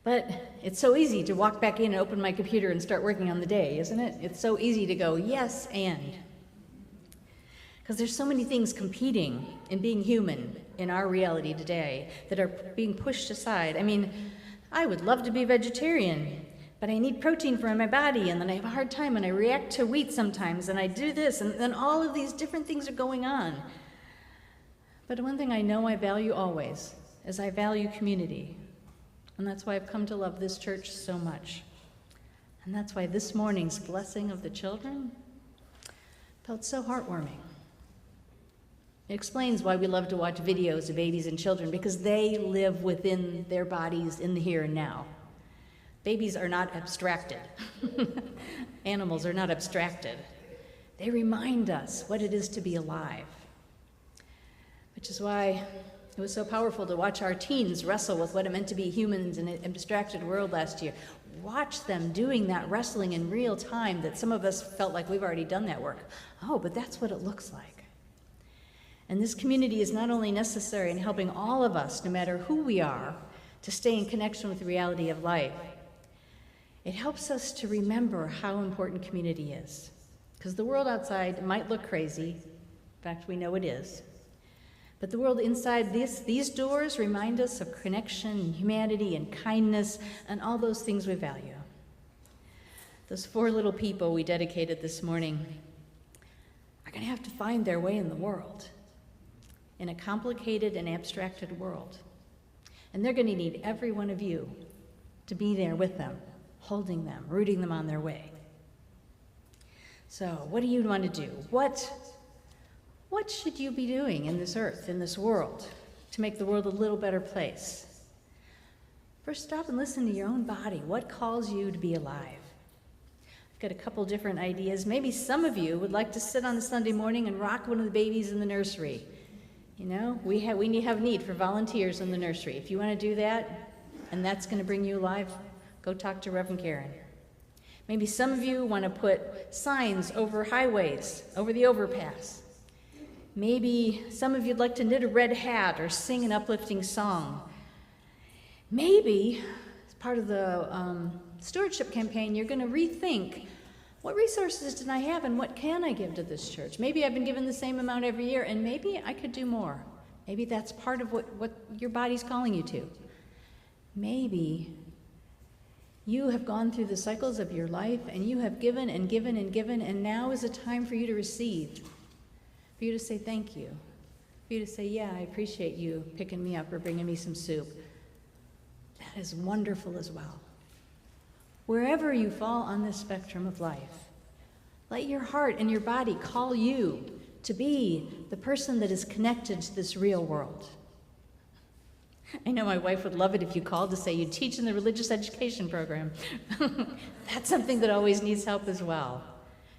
But it's so easy to walk back in and open my computer and start working on the day, isn't it? It's so easy to go, yes, and. Because there's so many things competing in being human in our reality today that are being pushed aside. I mean, I would love to be vegetarian, but I need protein for my body, and then I have a hard time, and I react to wheat sometimes, and I do this, and then all of these different things are going on. But one thing I know I value always is I value community. And that's why I've come to love this church so much. And that's why this morning's blessing of the children felt so heartwarming. It explains why we love to watch videos of babies and children, because they live within their bodies in the here and now. Babies are not abstracted. Animals are not abstracted. They remind us what it is to be alive. Which is why it was so powerful to watch our teens wrestle with what it meant to be humans in an abstracted world last year. Watch them doing that wrestling in real time that some of us felt like we've already done that work. Oh, but that's what it looks like. And this community is not only necessary in helping all of us, no matter who we are, to stay in connection with the reality of life. It helps us to remember how important community is. Because the world outside might look crazy. In fact, we know it is. But the world inside these doors remind us of connection and humanity and kindness and all those things we value. Those 4 little people we dedicated this morning are going to have to find their way in the world, in a complicated and abstracted world. And they're going to need every one of you to be there with them, holding them, rooting them on their way. So what do you want to do? What should you be doing in this earth, in this world, to make the world a little better place? First, stop and listen to your own body. What calls you to be alive? I've got a couple different ideas. Maybe some of you would like to sit on a Sunday morning and rock one of the babies in the nursery. You know, we have need for volunteers in the nursery. If you want to do that, and that's going to bring you alive, go talk to Reverend Karen. Maybe some of you want to put signs over highways, over the overpass. Maybe some of you'd like to knit a red hat or sing an uplifting song. Maybe, as part of the stewardship campaign, you're going to rethink, what resources did I have and what can I give to this church? Maybe I've been given the same amount every year, and maybe I could do more. Maybe that's part of what your body's calling you to. Maybe you have gone through the cycles of your life, and you have given and given and given, and now is a time for you to receive. For you to say thank you. For you to say, yeah, I appreciate you picking me up or bringing me some soup. That is wonderful as well. Wherever you fall on this spectrum of life, let your heart and your body call you to be the person that is connected to this real world. I know my wife would love it if you called to say you teach in the religious education program. That's something that always needs help as well.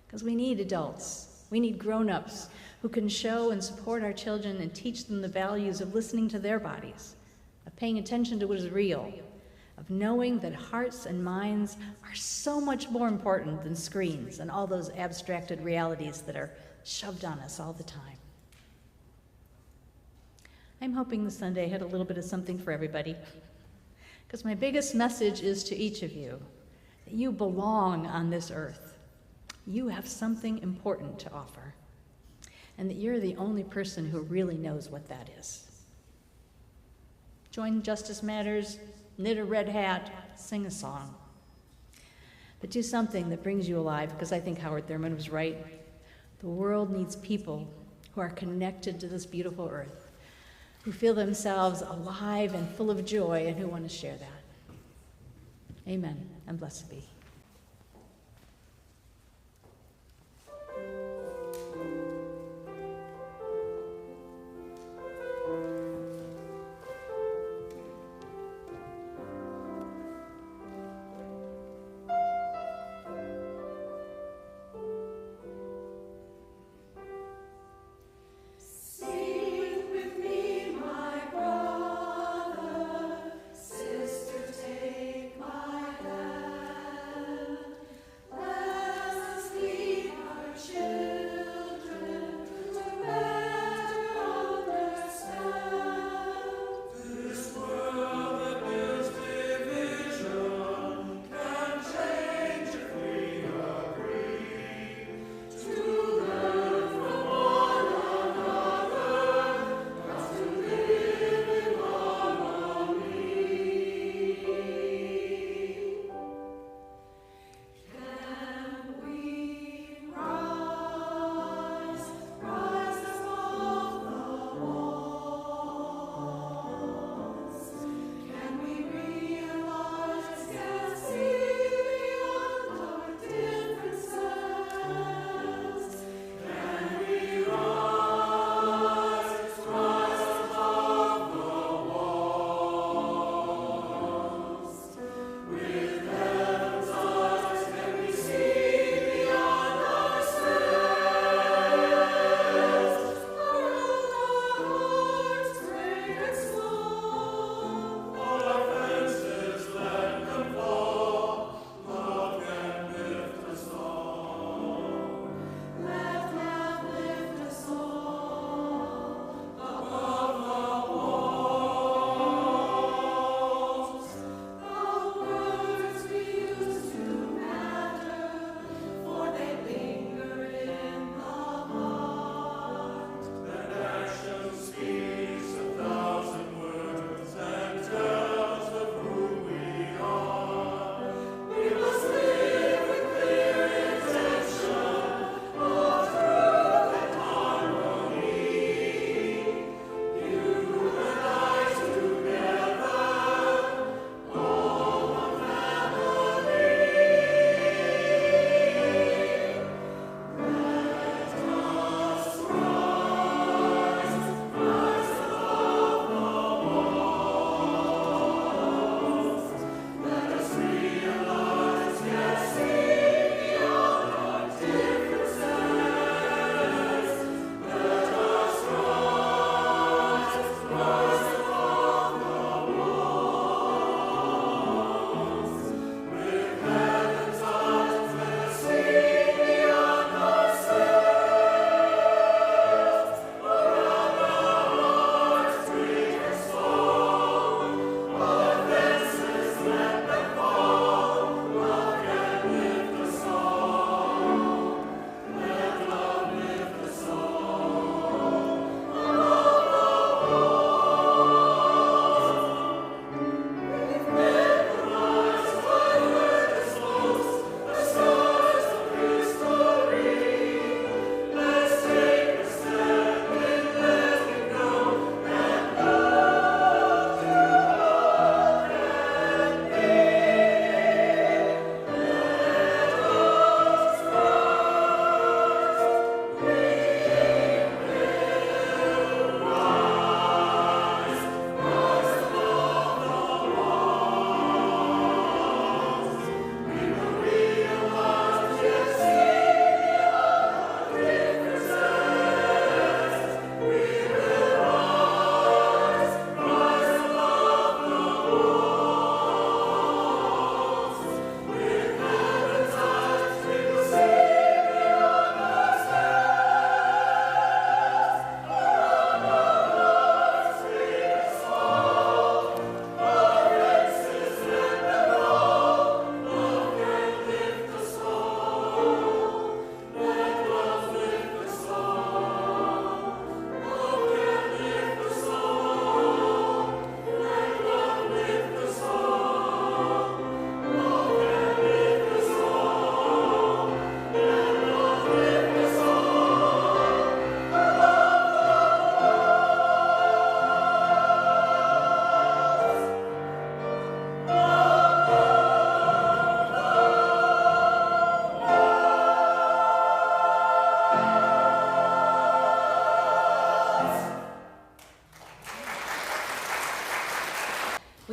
Because we need adults. We need grown-ups who can show and support our children and teach them the values of listening to their bodies, of paying attention to what is real, of knowing that hearts and minds are so much more important than screens and all those abstracted realities that are shoved on us all the time. I'm hoping this Sunday had a little bit of something for everybody, because my biggest message is to each of you that you belong on this earth. You have something important to offer, and that you're the only person who really knows what that is. Join Justice Matters, knit a red hat, sing a song. But do something that brings you alive, because I think Howard Thurman was right. The world needs people who are connected to this beautiful earth, who feel themselves alive and full of joy, and who want to share that. Amen, and blessed be.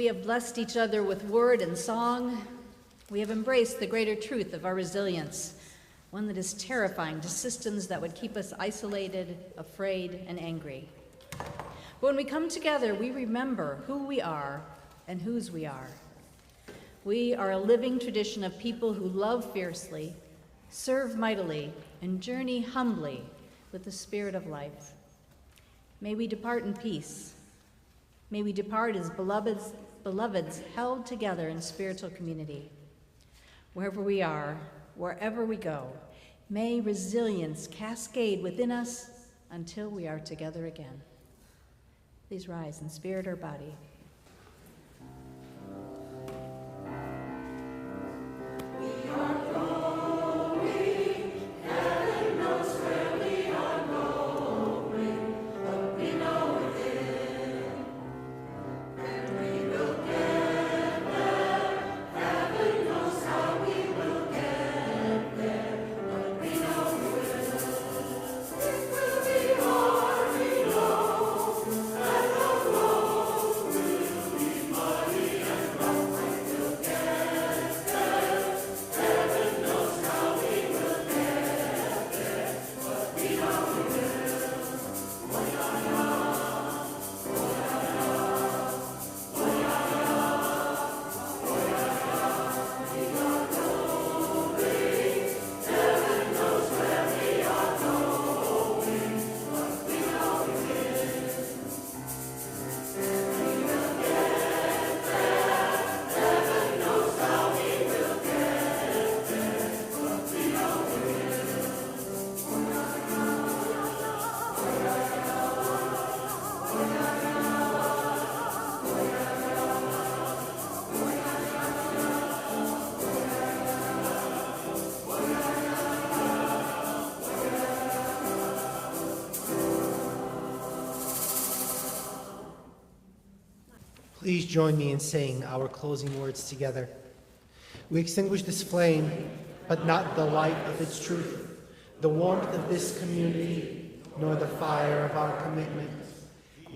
have blessed each other with word and song. We have embraced the greater truth of our resilience, one that is terrifying to systems that would keep us isolated, afraid, and angry. But when we come together, we remember who we are and whose we are. We are a living tradition of people who love fiercely, serve mightily, and journey humbly with the spirit of life. May we depart in peace. May we depart as beloveds held together in spiritual community. Wherever we are, wherever we go, may resilience cascade within us until we are together again. Please rise in spirit or body. Please join me in saying our closing words together. We extinguish this flame, but not the light of its truth, the warmth of this community, nor the fire of our commitment.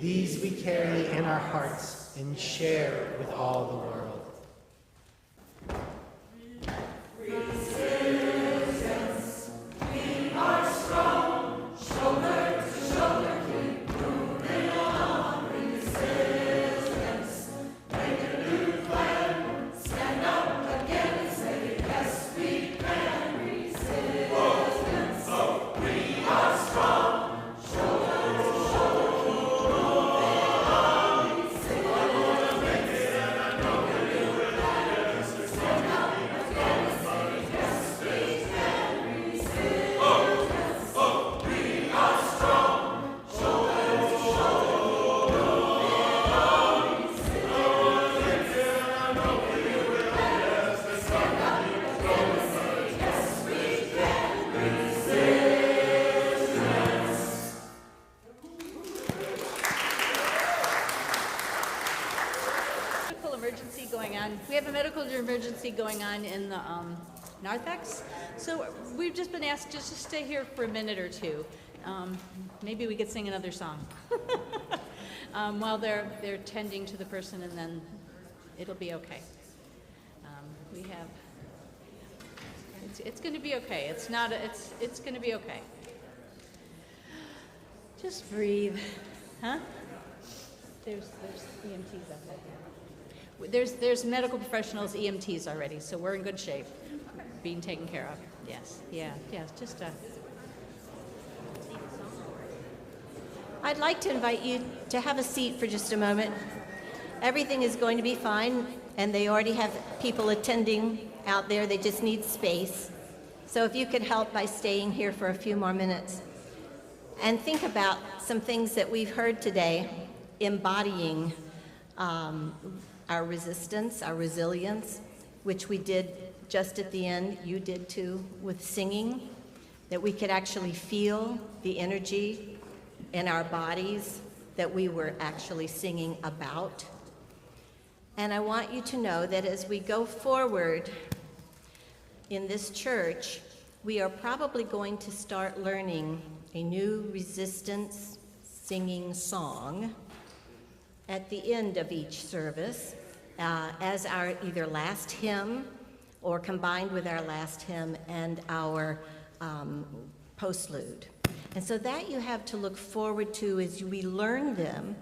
These we carry in our hearts and share with all the world. Resistance, we are strong, shoulder to shoulder, keep moving on. Resistance, make a new plan, stand up again and say, yes, we can. Resistance, we are strong, shoulder to shoulder, keep moving on. Resistance, make a new plan, stand up again and say, yes, we can. Resistance, we are strong, shoulder to shoulder, keep moving on. Resistance, make a new plan, stand up again and say, yes, we can. Resistance. Medical emergency going on. We have a medical emergency going on in the narthex. So we've just been asked just to stay here for a minute or two. Maybe we could sing another song while they're tending to the person, and then it'll be okay. We have. It's going to be okay. It's not. It's going to be okay. Just breathe, huh? There's EMTs up there. There's medical professionals, EMTs already, so we're in good shape, being taken care of. Yes, yeah, just I'd like to invite you to have a seat for just a moment. Everything is going to be fine, and they already have people attending out there. They just need space. So if you could help by staying here for a few more minutes and think about some things that we've heard today, embodying our resistance, our resilience, which we did just at the end, you did too, with singing, that we could actually feel the energy in our bodies that we were actually singing about. And I want you to know that as we go forward in this church, we are probably going to start learning a new resistance singing song at the end of each service, as our either last hymn or combined with our last hymn and our postlude. And so that you have to look forward to as we learn them.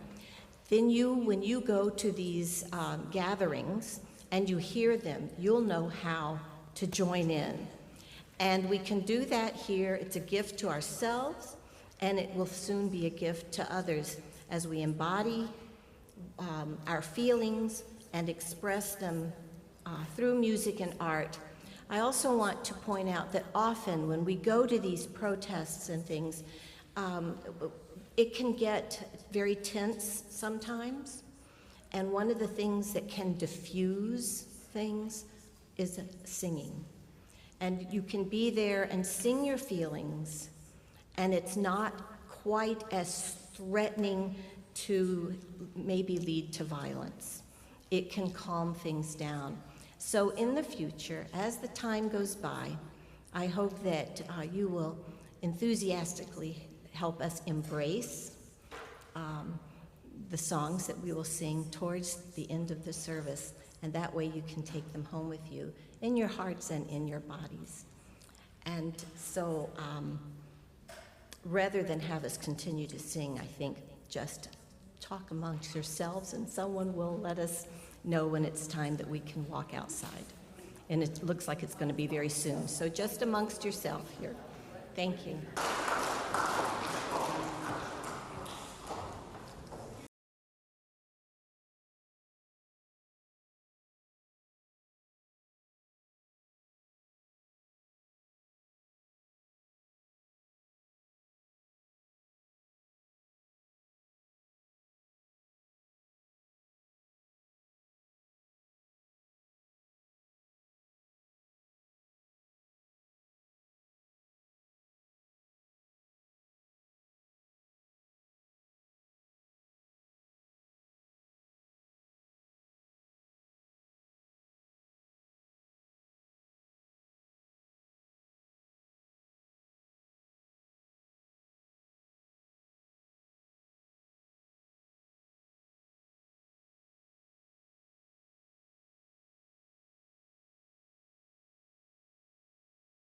Then when you go to these gatherings and you hear them, you'll know how to join in. And we can do that here. It's a gift to ourselves, and it will soon be a gift to others as we embody our feelings and express them through music and art. I also want to point out that often when we go to these protests and things, it can get very tense sometimes. And one of the things that can diffuse things is singing. And you can be there and sing your feelings, and it's not quite as threatening to maybe lead to violence. It can calm things down. So in the future, as the time goes by, I hope that you will enthusiastically help us embrace the songs that we will sing towards the end of the service, and that way you can take them home with you in your hearts and in your bodies. And so rather than have us continue to sing, I think just talk amongst yourselves, and someone will let us know when it's time that we can walk outside. And it looks like it's going to be very soon. So just amongst yourself here. Thank you.